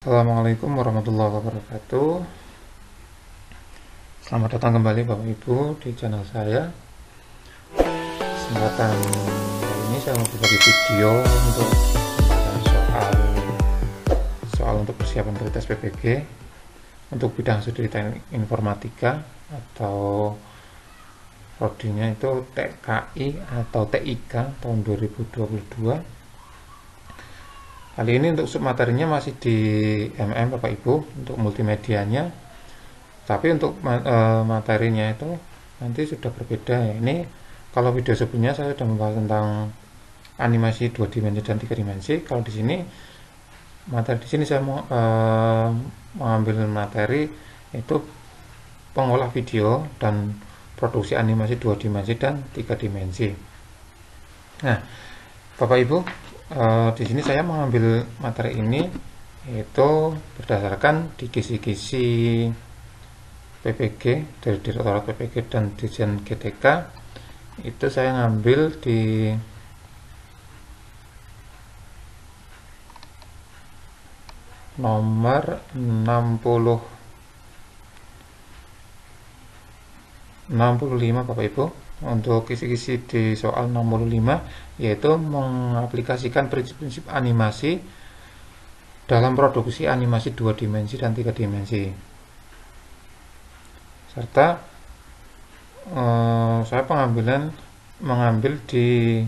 Assalamualaikum warahmatullahi wabarakatuh. Selamat datang kembali Bapak Ibu di channel saya. Kesempatan kali ini saya mau berbagi video untuk soal untuk persiapan tes PPG untuk bidang studi teknik informatika atau prodinya itu TKI atau TIK tahun 2022. Kali ini untuk submaterinya masih di MM Bapak Ibu untuk multimedianya, tapi untuk materinya itu nanti sudah berbeda ya. Ini kalau video sebelumnya saya sudah membahas tentang animasi 2 dimensi dan 3 dimensi. Kalau di sini materi di sini saya mau mengambil materi itu pengolah video dan produksi animasi 2 dimensi dan 3 dimensi. Nah, Bapak Ibu, di sini saya mengambil materi ini yaitu berdasarkan di kisi-kisi PPG dari Direktorat PPG dan Dirjen GTK. Itu saya ngambil di nomor 65 Bapak Ibu. Untuk kisi-kisi di soal 65 yaitu mengaplikasikan prinsip-prinsip animasi dalam produksi animasi 2 dimensi dan 3 dimensi. Serta saya mengambil di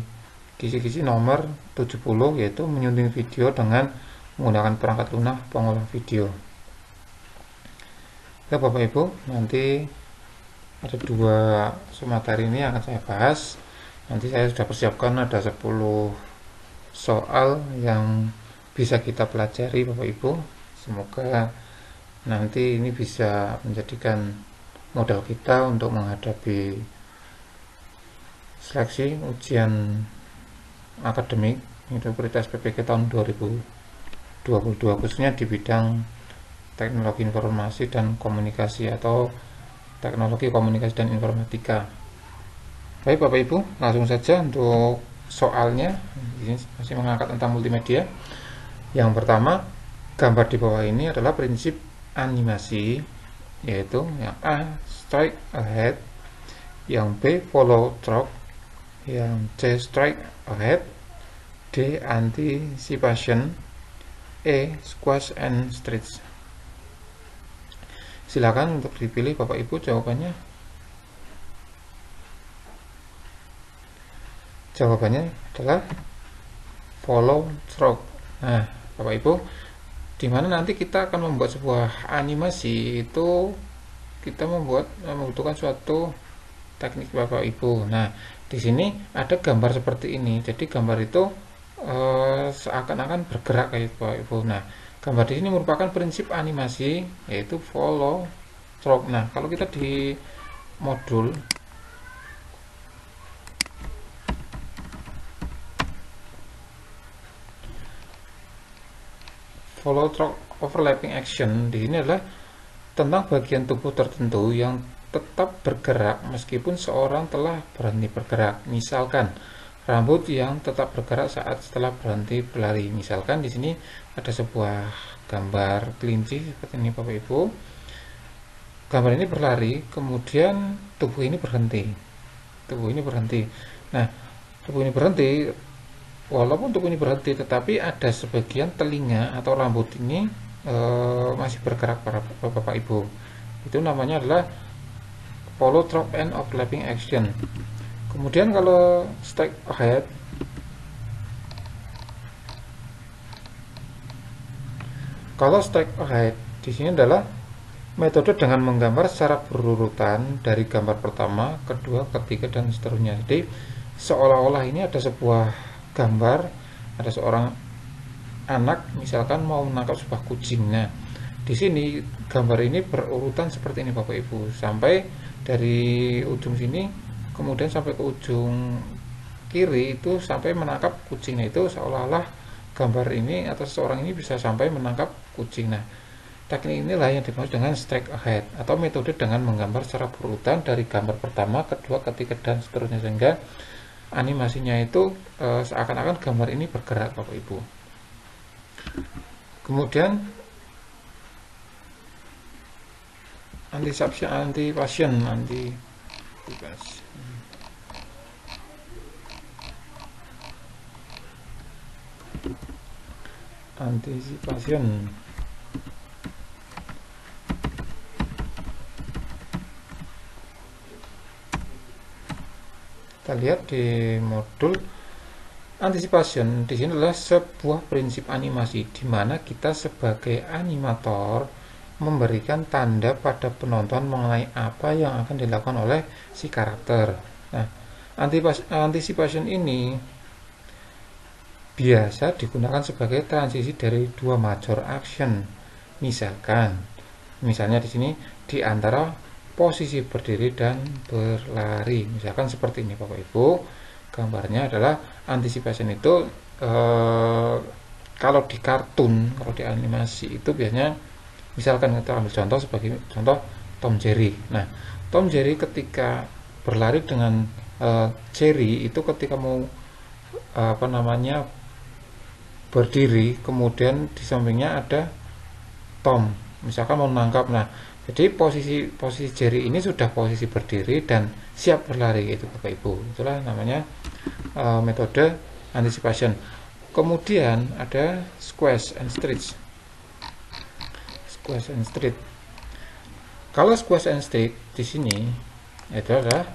kisi-kisi nomor 70 yaitu menyunting video dengan menggunakan perangkat lunak pengolah video. Ya Bapak Ibu, nanti ada 2 materi ini yang akan saya bahas. Nanti saya sudah persiapkan ada 10 soal yang bisa kita pelajari Bapak Ibu. Semoga nanti ini bisa menjadikan modal kita untuk menghadapi seleksi ujian akademik itu tes PPG tahun 2022 khususnya di bidang teknologi informasi dan komunikasi atau teknologi komunikasi dan informatika. Baik Bapak Ibu, langsung saja untuk soalnya. Ini masih mengangkat tentang multimedia. Yang pertama, gambar di bawah ini adalah prinsip animasi, yaitu yang A, strike ahead, yang B, follow track, yang C, strike ahead, D, anticipation, E, squash and stretch. Silakan untuk dipilih Bapak Ibu jawabannya. Jawabannya adalah follow track. Nah, Bapak Ibu, dimana nanti kita akan membuat sebuah animasi itu kita membutuhkan suatu teknik Bapak Ibu. Nah, di sini ada gambar seperti ini. Jadi gambar itu seakan-akan bergerak kayak Bapak Ibu. Nah, gambar di sini merupakan prinsip animasi yaitu follow track. Nah, kalau kita di modul follow track overlapping action, di sini adalah tentang bagian tubuh tertentu yang tetap bergerak meskipun seorang telah berhenti bergerak. Misalkan rambut yang tetap bergerak setelah berhenti berlari. Misalkan di sini ada sebuah gambar kelinci seperti ini Bapak Ibu. Gambar ini berlari, kemudian tubuh ini berhenti. Nah, tubuh ini berhenti. Walaupun tubuh ini berhenti, tetapi ada sebagian telinga atau rambut ini masih bergerak para Bapak Ibu. Itu namanya adalah follow track and overlapping action. Kemudian kalau strike ahead, di sini adalah metode dengan menggambar secara berurutan dari gambar pertama, kedua, ketiga dan seterusnya. Jadi seolah-olah ini ada sebuah gambar, ada seorang anak misalkan mau menangkap sebuah kucing. Nah, di sini gambar ini berurutan seperti ini Bapak Ibu, sampai dari ujung sini kemudian sampai ke ujung kiri itu sampai menangkap kucingnya. Itu seolah-olah gambar ini atau seseorang ini bisa sampai menangkap kucing. Nah, teknik inilah yang dimaksud dengan strike ahead atau metode dengan menggambar secara berurutan dari gambar pertama, kedua, ketiga dan seterusnya, sehingga animasinya itu seakan-akan gambar ini bergerak Bapak Ibu. Kemudian anticipation kita lihat di modul anticipation. Di sini adalah sebuah prinsip animasi di mana kita sebagai animator memberikan tanda pada penonton mengenai apa yang akan dilakukan oleh si karakter. Nah, anticipation ini biasa digunakan sebagai transisi dari dua major action. Misalnya di sini di antara posisi berdiri dan berlari. Misalkan seperti ini Bapak Ibu. Gambarnya adalah anticipation itu kalau di kartun, kalau di animasi itu biasanya misalkan kita ambil contoh sebagai contoh Tom Jerry. Nah, Tom Jerry ketika berlari dengan Jerry itu ketika mau berdiri, kemudian di sampingnya ada Tom, misalkan mau menangkap. Nah, jadi posisi Jerry ini sudah posisi berdiri dan siap berlari gitu Bapak Ibu. Itulah namanya metode anticipation. Kemudian ada squash and stretch. Kalau squash and stretch di sini itu adalah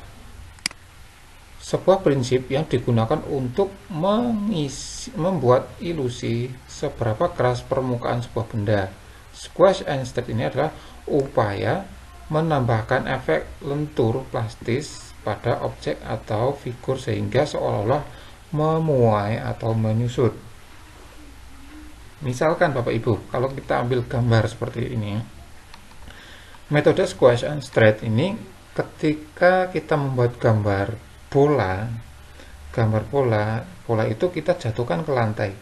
sebuah prinsip yang digunakan untuk membuat ilusi seberapa keras permukaan sebuah benda. Squash and stretch ini adalah upaya menambahkan efek lentur plastis pada objek atau figur sehingga seolah-olah memuai atau menyusut. Misalkan Bapak Ibu, kalau kita ambil gambar seperti ini, metode squash and stretch ini ketika kita membuat gambar bola itu kita jatuhkan ke lantai.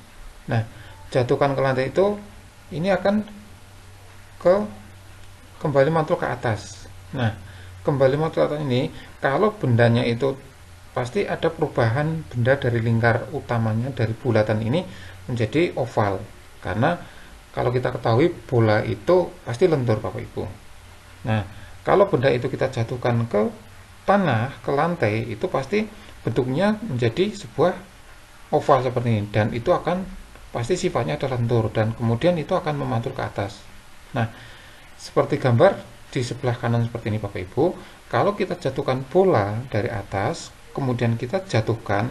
Nah, jatuhkan ke lantai itu ini akan kembali mantul ke atas. Nah, kembali mantul ke atas ini kalau bendanya itu pasti ada perubahan benda dari lingkar utamanya dari bulatan ini menjadi oval. Karena kalau kita ketahui bola itu pasti lentur Bapak Ibu. Nah, kalau benda itu kita jatuhkan ke tanah, ke lantai, itu pasti bentuknya menjadi sebuah oval seperti ini dan itu akan pasti sifatnya ada lentur dan kemudian itu akan memantul ke atas. Nah, seperti gambar di sebelah kanan seperti ini Bapak Ibu, kalau kita jatuhkan bola dari atas, kemudian kita jatuhkan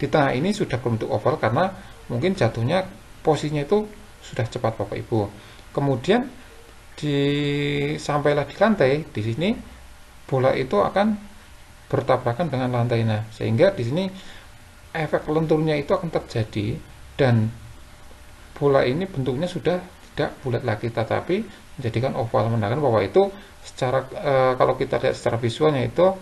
di tengah ini sudah berbentuk oval karena mungkin jatuhnya posisinya itu sudah cepat Bapak Ibu. Kemudian sampailah di lantai, di sini bola itu akan bertabrakan dengan lantai. Nah, sehingga di sini efek lenturnya itu akan terjadi dan bola ini bentuknya sudah tidak bulat lagi tetapi menjadikan oval, menandakan bahwa itu secara kalau kita lihat secara visualnya itu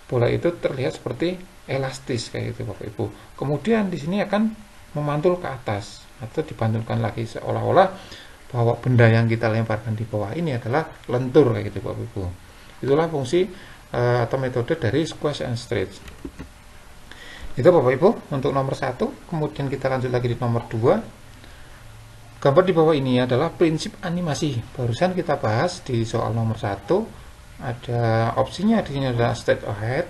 bola itu terlihat seperti elastis kayak gitu Bapak Ibu. Kemudian di sini akan memantul ke atas atau dibantulkan lagi seolah-olah bahwa benda yang kita lemparkan di bawah ini adalah lentur kayak gitu Bapak Ibu. Itulah fungsi atau metode dari squash and stretch. Itu Bapak Ibu untuk nomor 1. Kemudian kita lanjut lagi di nomor 2. Gambar di bawah ini adalah prinsip animasi. Barusan kita bahas di soal nomor 1. Ada opsinya di sini adalah step ahead,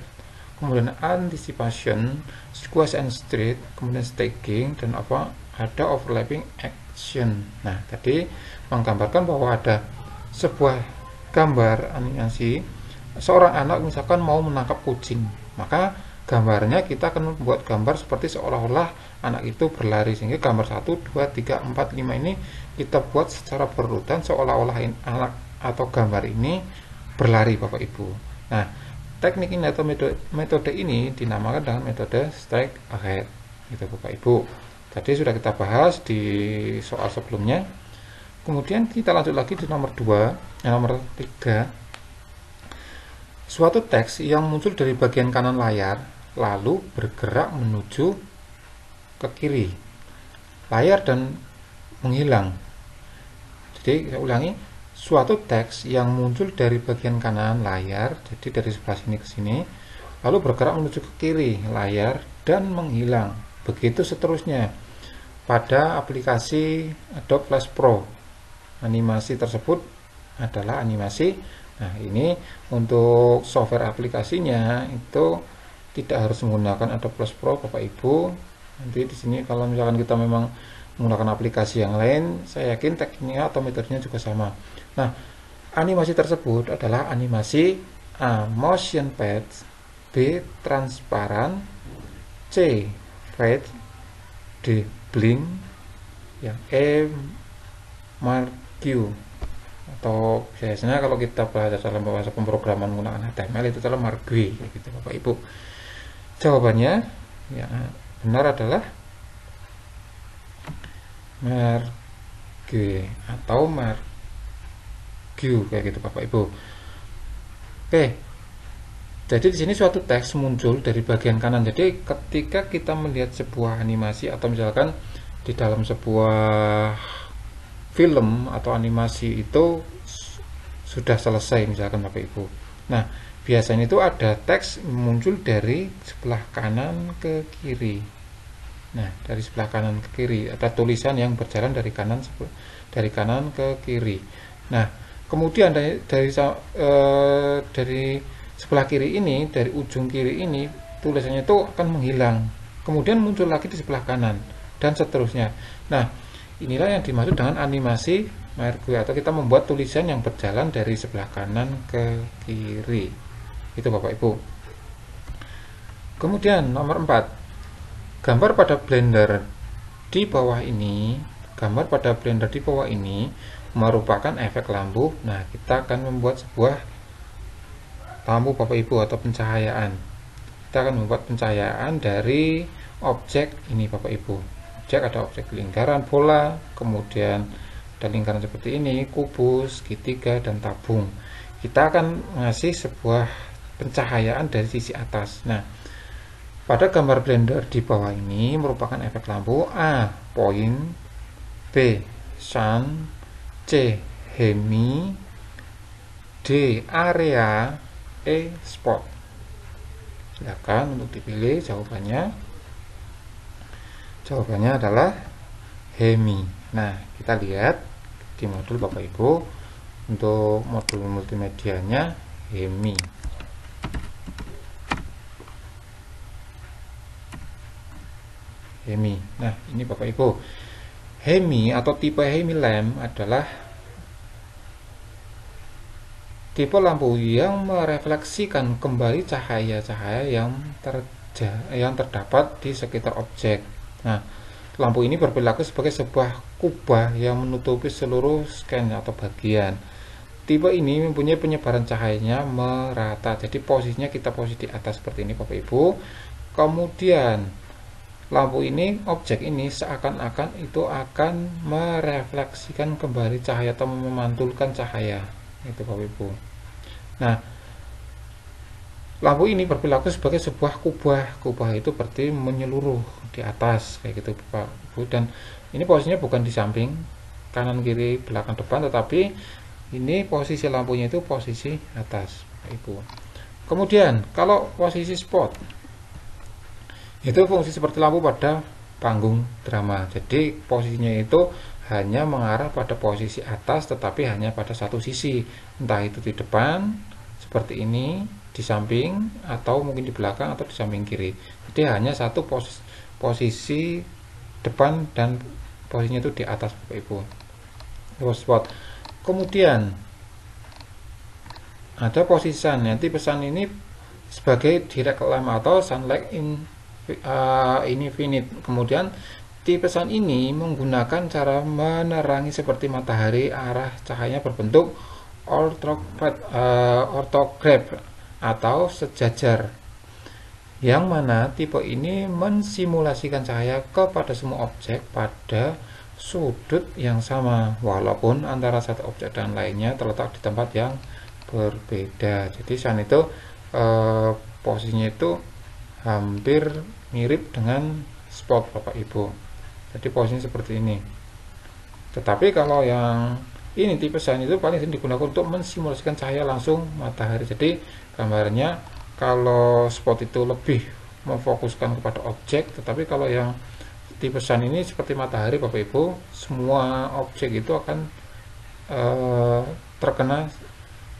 kemudian anticipation, squash and stretch, kemudian staging dan ada overlapping action. Nah, tadi menggambarkan bahwa ada sebuah gambar animasi seorang anak misalkan mau menangkap kucing, maka gambarnya kita akan membuat gambar seperti seolah-olah anak itu berlari, sehingga gambar 1, 2, 3, 4, 5 ini kita buat secara berurutan seolah-olah anak atau gambar ini berlari Bapak Ibu. Nah, teknik ini atau metode ini dinamakan dengan metode strike ahead gitu Bapak Ibu. Tadi sudah kita bahas di soal sebelumnya. Kemudian kita lanjut lagi di nomor 2, nomor 3. Suatu teks yang muncul dari bagian kanan layar lalu bergerak menuju ke kiri layar dan menghilang. Jadi saya ulangi, suatu teks yang muncul dari bagian kanan layar, jadi dari sebelah sini ke sini, lalu bergerak menuju ke kiri layar dan menghilang. Begitu seterusnya. Pada aplikasi Adobe Flash Pro, animasi tersebut adalah animasi Nah, ini untuk software aplikasinya itu tidak harus menggunakan Adobe Flash Pro Bapak Ibu. Nanti di sini kalau misalkan kita memang menggunakan aplikasi yang lain, saya yakin tekniknya atau metodenya juga sama. Nah, animasi tersebut adalah animasi A. Motion pads, B. Transparan, C. Fade, D. Blink, yang E. Marquee, atau biasanya kalau kita belajar dalam bahasa pemrograman menggunakan HTML itu adalah marquee gitu Bapak Ibu. Jawabannya yang benar adalah marquee atau marquee kayak gitu Bapak Ibu. Oke. Jadi di sini suatu teks muncul dari bagian kanan. Jadi ketika kita melihat sebuah animasi atau misalkan di dalam sebuah film atau animasi itu sudah selesai misalkan Bapak Ibu. Nah, biasanya itu ada teks muncul dari sebelah kanan ke kiri. Nah, dari sebelah kanan ke kiri ada tulisan yang berjalan dari kanan ke kiri. Nah, kemudian dari sebelah kiri ini, dari ujung kiri ini tulisannya itu akan menghilang. Kemudian muncul lagi di sebelah kanan dan seterusnya. Nah, inilah yang dimaksud dengan animasi marquee, atau kita membuat tulisan yang berjalan dari sebelah kanan ke kiri. Itu Bapak Ibu. Kemudian nomor 4. Gambar pada Blender di bawah ini, merupakan efek lampu. Nah, kita akan membuat sebuah lampu Bapak Ibu atau pencahayaan. Kita akan membuat pencahayaan dari objek ini Bapak Ibu. Ada objek lingkaran, bola, kemudian ada lingkaran seperti ini, kubus, segitiga, dan tabung. Kita akan ngasih sebuah pencahayaan dari sisi atas. Nah, pada gambar Blender di bawah ini merupakan efek lampu. A. Point, B. Sun, C. Hemi, D. Area, E. Spot. Silakan untuk dipilih jawabannya. Jawabannya adalah Hemi. Nah, kita lihat di modul Bapak Ibu, untuk modul multimedianya Hemi. Nah, ini Bapak Ibu. Hemi atau tipe Hemi lamp adalah tipe lampu yang merefleksikan kembali cahaya-cahaya yang terdapat di sekitar objek. Nah, lampu ini berperilaku sebagai sebuah kubah yang menutupi seluruh scan atau bagian. Tipe ini mempunyai penyebaran cahayanya merata. Jadi posisinya kita posisi di atas seperti ini Bapak Ibu. Kemudian lampu ini, objek ini seakan-akan itu akan merefleksikan kembali cahaya atau memantulkan cahaya. Itu Bapak Ibu. Nah, lampu ini berperilaku sebagai sebuah kubah. Kubah itu berarti menyeluruh di atas kayak gitu Bapak Ibu. Dan ini posisinya bukan di samping, kanan kiri belakang depan, tetapi ini posisi lampunya itu posisi atas Bapak Ibu. Kemudian kalau posisi spot itu fungsi seperti lampu pada panggung drama. Jadi posisinya itu hanya mengarah pada posisi atas, tetapi hanya pada satu sisi, entah itu di depan seperti ini, di samping, atau mungkin di belakang atau di samping kiri. Jadi hanya satu posisi depan dan posisinya itu di atas Bapak Ibu. Spot. Kemudian ada posisi sun. Nanti pesan ini sebagai direct lamp atau sunlight infinite. Kemudian tipe sun ini menggunakan cara menerangi seperti matahari. Arah cahayanya berbentuk orthograph atau sejajar, yang mana tipe ini mensimulasikan cahaya kepada semua objek pada sudut yang sama, walaupun antara satu objek dan lainnya terletak di tempat yang berbeda. Jadi sun itu posisinya itu hampir mirip dengan spot Bapak Ibu. Jadi posisinya seperti ini. Tetapi kalau yang ini tipe sun itu paling sering digunakan untuk mensimulasikan cahaya langsung matahari. Jadi gambarnya kalau spot itu lebih memfokuskan kepada objek, tetapi kalau yang tipe sun ini seperti matahari Bapak Ibu, semua objek itu akan terkena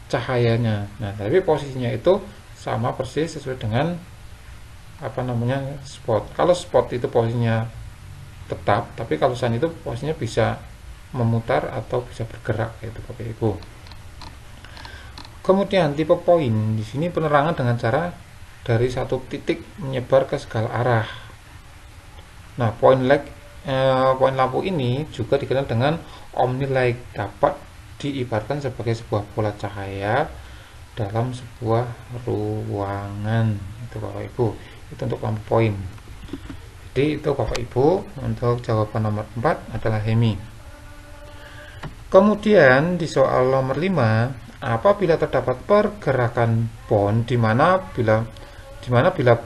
cahayanya. Nah, tapi posisinya itu sama persis sesuai dengan spot. Kalau spot itu posisinya tetap, tapi kalau sun itu posisinya bisa memutar atau bisa bergerak, itu Bapak Ibu. Kemudian tipe poin, di sini penerangan dengan cara dari satu titik menyebar ke segala arah. Nah, poin lampu ini juga dikenal dengan omni-light, dapat diibaratkan sebagai sebuah bola cahaya dalam sebuah ruangan. Itu Bapak Ibu, itu untuk lampu poin. Jadi itu Bapak Ibu untuk jawaban nomor 4 adalah Hemi. Kemudian di soal nomor 5, apabila terdapat pergerakan bond di mana bila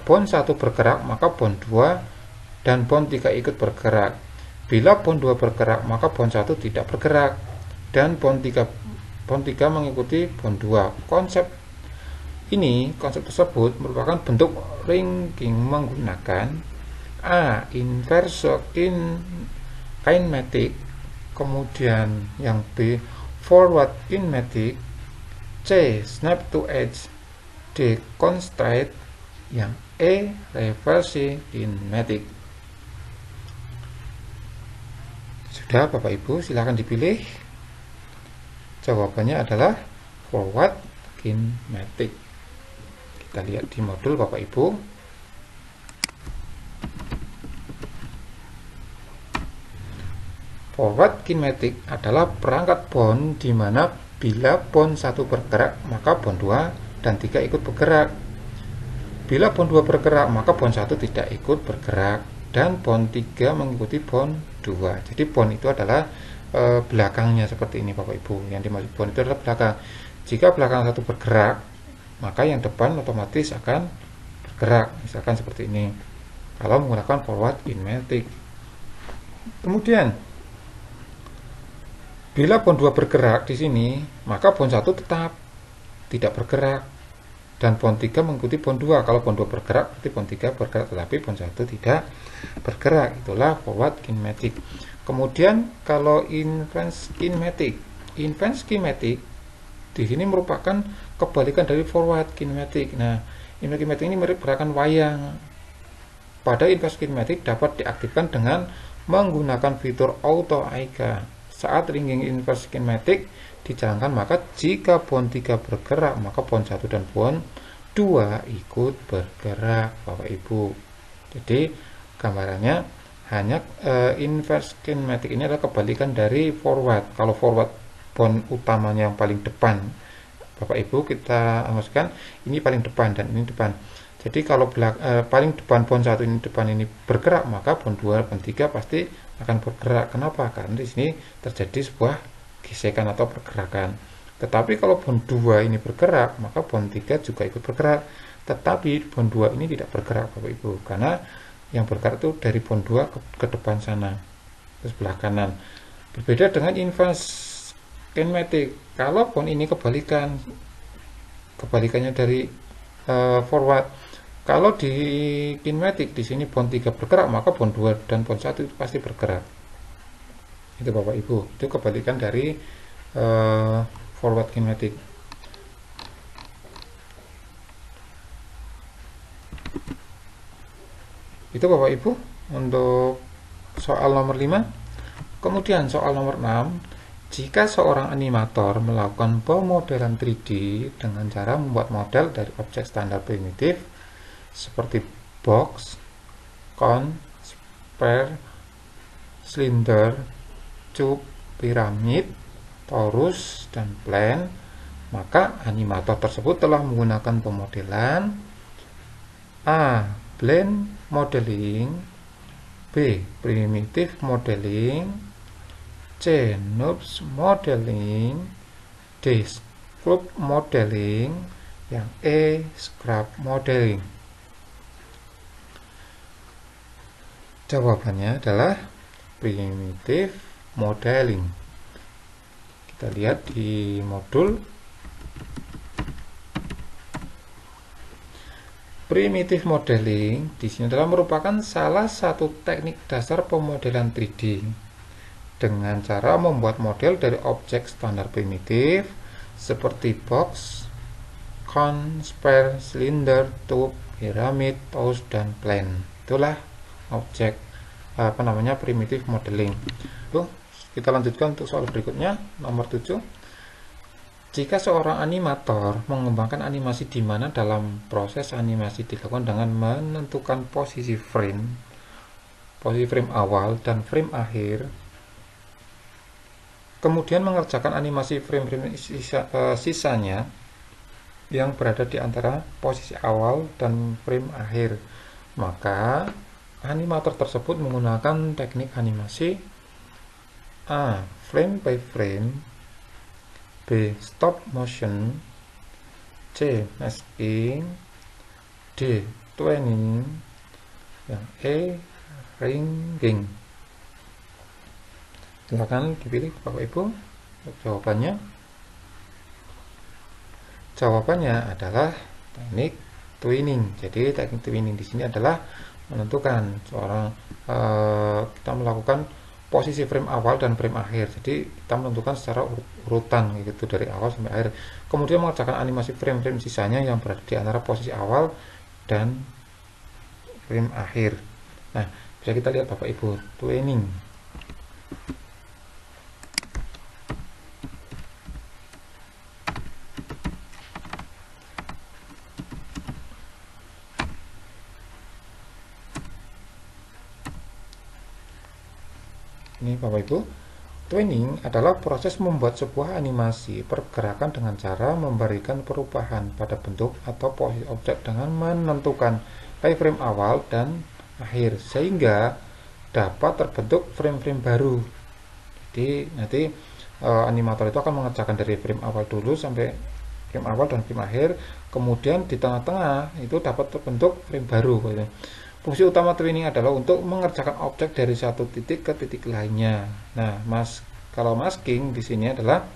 bond 1 bergerak maka bond 2 dan bond 3 ikut bergerak. Bila bond 2 bergerak maka bond 1 tidak bergerak dan bond 3 mengikuti bond 2. Konsep tersebut merupakan bentuk ringing menggunakan A. Inverse kinematic, kemudian yang B. Forward kinematic, C. Snap to edge, D. Constraint, yang E. Reverse kinematic. Sudah Bapak Ibu, silahkan dipilih. Jawabannya adalah forward kinematic. Kita lihat di modul Bapak Ibu. Forward kinematic adalah perangkat bond di mana bila bond 1 bergerak maka bond 2 dan 3 ikut bergerak. Bila bond 2 bergerak maka bond 1 tidak ikut bergerak dan bond 3 mengikuti bond 2. Jadi bond itu adalah belakangnya seperti ini Bapak Ibu. Yang dimaksud bond itu adalah belakang. Jika belakang 1 bergerak, maka yang depan otomatis akan bergerak. Misalkan seperti ini. Kalau menggunakan forward kinematic. Kemudian bila bond 2 bergerak di sini, maka bond 1 tetap tidak bergerak dan bond 3 mengikuti bond 2. Kalau bond 2 bergerak, berarti bond 3 bergerak, tetapi bond 1 tidak bergerak. Itulah forward kinematic. Kemudian kalau inverse kinematic di sini merupakan kebalikan dari forward kinematic. Nah, inverse kinematic ini mirip gerakan wayang. Pada inverse kinematic dapat diaktifkan dengan menggunakan fitur auto AIGA. Saat ringing inverse kinematic dijalankan, maka jika bond 3 bergerak, maka bond 1 dan bond 2 ikut bergerak Bapak Ibu. Jadi gambarannya hanya inverse kinematic ini adalah kebalikan dari forward. Kalau forward bond utamanya yang paling depan Bapak Ibu, kita maksudkan ini paling depan dan ini depan. Jadi kalau paling depan bond 1 ini depan ini bergerak, maka bond 2 bond 3 pasti akan bergerak. Kenapa? Karena di sini terjadi sebuah gesekan atau pergerakan. Tetapi kalau bond 2 ini bergerak, maka bond 3 juga ikut bergerak. Tetapi bond 2 ini tidak bergerak Bapak Ibu, karena yang bergerak itu dari bond 2 ke depan sana, ke sebelah kanan. Berbeda dengan inverse kinematic. Kalau bond ini kebalikannya dari forward. Kalau di kinematic di sini bond 3 bergerak, maka bond 2 dan bond 1 itu pasti bergerak. Itu Bapak Ibu, itu kebalikan dari forward kinematic. Itu Bapak Ibu untuk soal nomor 5. Kemudian soal nomor 6, jika seorang animator melakukan pemodelan 3D dengan cara membuat model dari objek standar primitif seperti box, cone, sphere, silinder, cube, piramid, torus, dan plane, maka animator tersebut telah menggunakan pemodelan A. Plane modeling, B. Primitive modeling, C. NURBS modeling, D. Sculpt modeling, yang E. Scrap modeling. Jawabannya adalah primitive modeling. Kita lihat di modul. Primitive modeling di sini adalah merupakan salah satu teknik dasar pemodelan 3D dengan cara membuat model dari objek standar primitif seperti box, cone, sphere, cylinder, tube, piramid, toast, dan plane. Itulah objek primitive modeling. Tuh, kita lanjutkan untuk soal berikutnya, nomor 7. Jika seorang animator mengembangkan animasi di mana dalam proses animasi dilakukan dengan menentukan posisi frame awal dan frame akhir, kemudian mengerjakan animasi frame-frame sisanya yang berada di antara posisi awal dan frame akhir, maka animator tersebut menggunakan teknik animasi A. Frame by frame, B. Stop motion, C. Masking, D. Tweening, yang E. Ringing. Silakan dipilih Bapak Ibu untuk jawabannya. Jawabannya adalah teknik tweening. Jadi teknik tweening di sini adalah menentukan kita melakukan posisi frame awal dan frame akhir. Jadi kita menentukan secara urutan gitu dari awal sampai akhir. Kemudian mengerjakan animasi frame-frame sisanya yang berada di antara posisi awal dan frame akhir. Nah, bisa kita lihat Bapak Ibu, tweening. Ini Bapak Ibu, tweening adalah proses membuat sebuah animasi pergerakan dengan cara memberikan perubahan pada bentuk atau posisi objek dengan menentukan keyframe awal dan akhir sehingga dapat terbentuk frame-frame baru. Jadi nanti animator itu akan mengerjakan dari frame awal dulu sampai frame awal dan frame akhir, kemudian di tengah-tengah itu dapat terbentuk frame baru. Fungsi utama tweening adalah untuk mengerjakan objek dari satu titik ke titik lainnya. Nah, kalau masking di sini adalah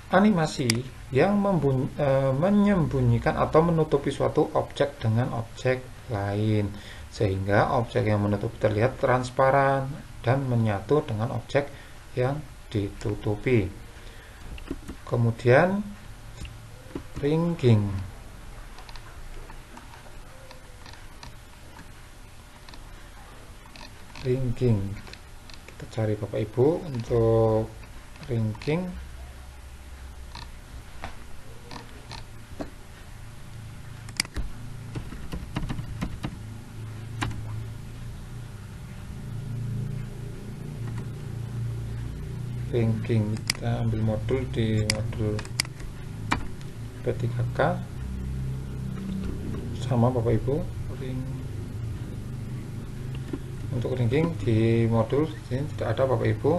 animasi yang menyembunyikan atau menutupi suatu objek dengan objek lain, sehingga objek yang menutupi terlihat transparan dan menyatu dengan objek yang ditutupi. Kemudian ringing. Kita cari Bapak Ibu untuk ringing. Kita ambil modul di modul P3K sama Bapak Ibu. Untuk ringing di modul ini tidak ada Bapak Ibu.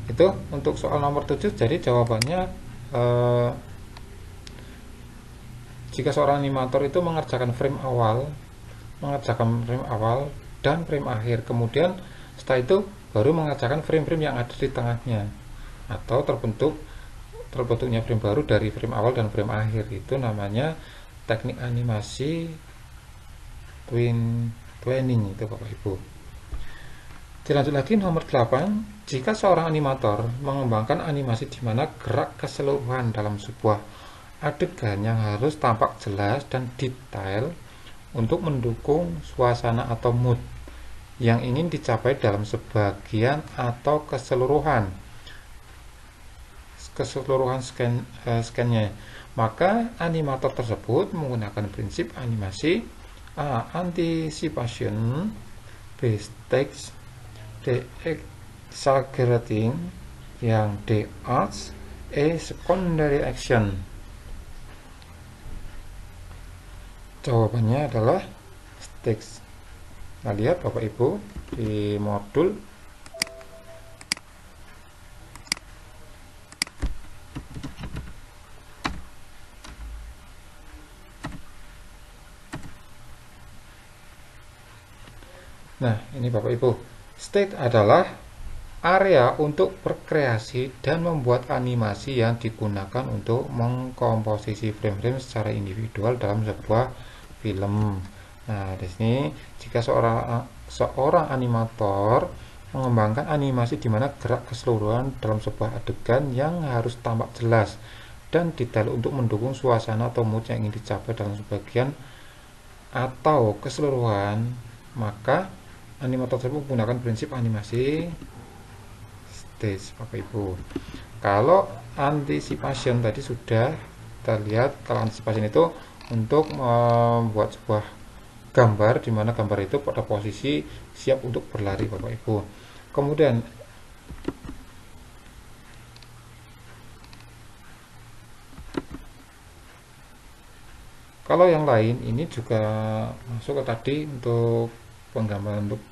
Itu untuk soal nomor 7. Jadi jawabannya jika seorang animator itu mengerjakan frame awal dan frame akhir, kemudian setelah itu baru mengerjakan frame-frame yang ada di tengahnya, atau terbentuknya frame baru dari frame awal dan frame akhir, itu namanya teknik animasi tweening itu Bapak Ibu. Dilanjut lagi nomor 8. Jika seorang animator mengembangkan animasi di mana gerak keseluruhan dalam sebuah adegan yang harus tampak jelas dan detail untuk mendukung suasana atau mood yang ingin dicapai dalam sebagian atau keseluruhan scan-nya, maka animator tersebut menggunakan prinsip animasi A. Anticipation, B. Stakes, D. Exaggerating, yang D. Arts, E. Secondary action. Jawabannya adalah stakes. Nah, lihat Bapak Ibu di modul ini Bapak Ibu, state adalah area untuk berkreasi dan membuat animasi yang digunakan untuk mengkomposisi frame-frame secara individual dalam sebuah film. Nah, di sini jika seorang animator mengembangkan animasi di mana gerak keseluruhan dalam sebuah adegan yang harus tampak jelas dan detail untuk mendukung suasana atau mood yang ingin dicapai dalam sebagian atau keseluruhan, maka animator tersebut menggunakan prinsip animasi stage, Bapak Ibu. Kalau anticipation tadi sudah kita lihat, kalau anticipation itu untuk membuat sebuah gambar di mana gambar itu pada posisi siap untuk berlari, Bapak Ibu. Kemudian kalau yang lain ini juga masuk ke tadi untuk penggambaran untuk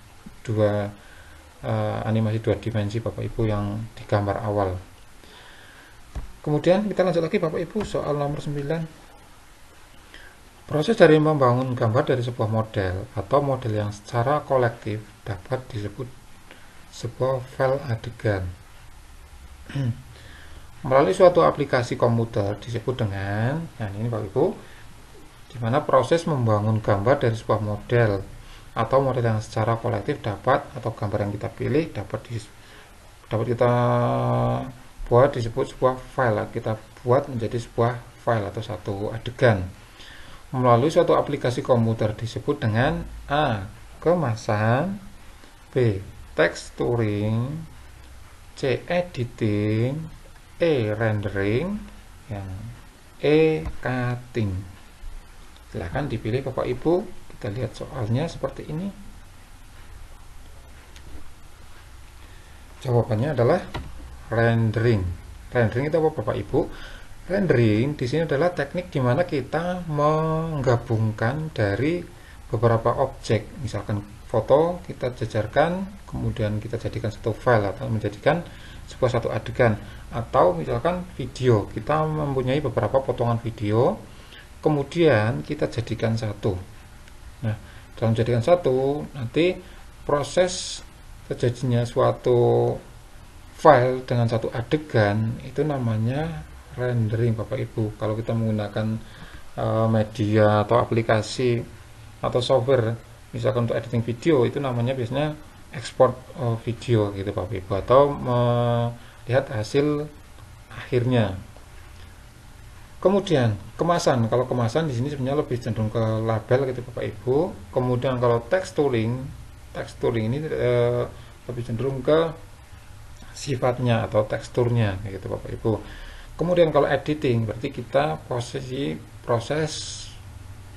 animasi dua dimensi, Bapak Ibu, yang digambar awal. Kemudian kita lanjut lagi, Bapak Ibu, soal nomor 9. Proses dari membangun gambar dari sebuah model atau model yang secara kolektif dapat disebut sebuah file adegan. Melalui suatu aplikasi komputer disebut dengan, nah ini Bapak Ibu, di mana proses membangun gambar dari sebuah model atau model yang secara kolektif dapat, atau gambar yang kita pilih dapat kita buat disebut sebuah file, kita buat menjadi sebuah file atau satu adegan melalui suatu aplikasi komputer disebut dengan A. Kemasan, B. Texturing, C. Editing, E. Rendering, yang E. Cutting. Silahkan dipilih, Bapak Ibu. Kita lihat soalnya seperti ini. Jawabannya adalah rendering. Rendering itu apa, Bapak Ibu? Rendering di sini adalah teknik di mana kita menggabungkan dari beberapa objek, misalkan foto kita jajarkan, kemudian kita jadikan satu file atau menjadikan sebuah satu adegan, atau misalkan video, kita mempunyai beberapa potongan video, kemudian kita jadikan satu. Nah, dalam jadikan satu, nanti proses terjadinya suatu file dengan satu adegan itu namanya rendering, Bapak Ibu. Kalau kita menggunakan media atau aplikasi atau software, misalkan untuk editing video, itu namanya biasanya export video gitu, Bapak Ibu, atau melihat hasil akhirnya. Kemudian kemasan, kalau kemasan di sini sebenarnya lebih cenderung ke label gitu, Bapak Ibu. Kemudian kalau texturing ini lebih cenderung ke sifatnya atau teksturnya gitu, Bapak Ibu. Kemudian kalau editing berarti kita proses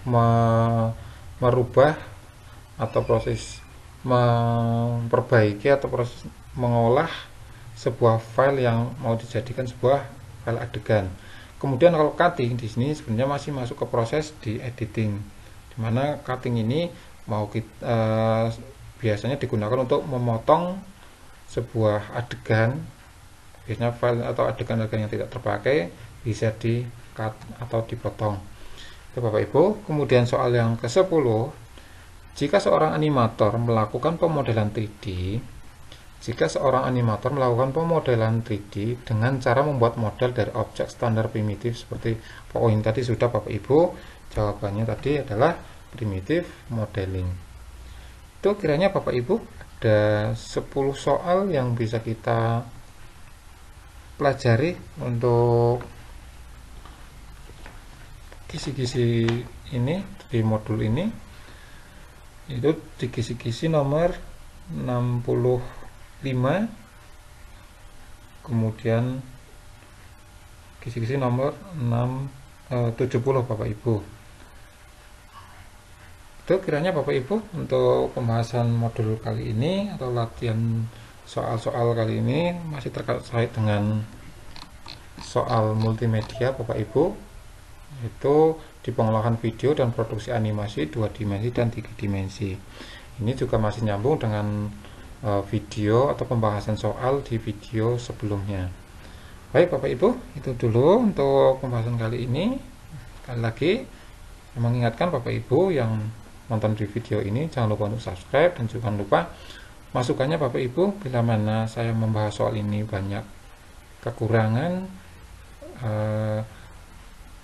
merubah atau proses memperbaiki atau proses mengolah sebuah file yang mau dijadikan sebuah file adegan. Kemudian kalau cutting di sini sebenarnya masih masuk ke proses di editing, dimana cutting ini biasanya digunakan untuk memotong sebuah adegan. Biasanya file atau adegan-adegan yang tidak terpakai bisa di cut atau dipotong. Itu, Bapak Ibu. Kemudian soal yang ke-10, jika seorang animator melakukan pemodelan 3D dengan cara membuat model dari objek standar primitif seperti poin tadi sudah, Bapak Ibu, jawabannya tadi adalah primitive modeling. Itu kiranya Bapak Ibu ada 10 soal yang bisa kita pelajari untuk kisi-kisi ini di modul ini. Itu di kisi-kisi nomor 65, kemudian kisi-kisi nomor 70, Bapak Ibu. Itu kiranya Bapak Ibu untuk pembahasan modul kali ini atau latihan soal-soal kali ini masih terkait dengan soal multimedia, Bapak Ibu, yaitu di pengolahan video dan produksi animasi 2 dimensi dan 3 dimensi. Ini juga masih nyambung dengan video atau pembahasan soal di video sebelumnya. Baik, Bapak Ibu, itu dulu untuk pembahasan kali ini. Sekali lagi mengingatkan Bapak Ibu yang nonton di video ini, jangan lupa untuk subscribe dan jangan lupa masukannya, Bapak Ibu, bila mana saya membahas soal ini banyak kekurangan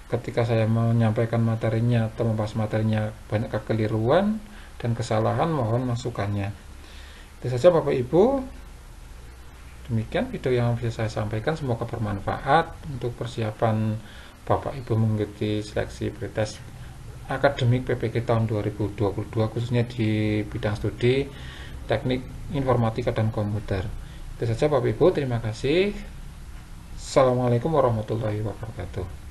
ketika saya menyampaikan materinya atau membahas materinya banyak kekeliruan dan kesalahan, mohon masukannya. Itu saja Bapak Ibu, demikian video yang bisa saya sampaikan, semoga bermanfaat untuk persiapan Bapak Ibu mengikuti seleksi pretest akademik PPK tahun 2022 khususnya di bidang studi teknik informatika dan komputer. Itu saja Bapak Ibu, terima kasih. Assalamualaikum warahmatullahi wabarakatuh.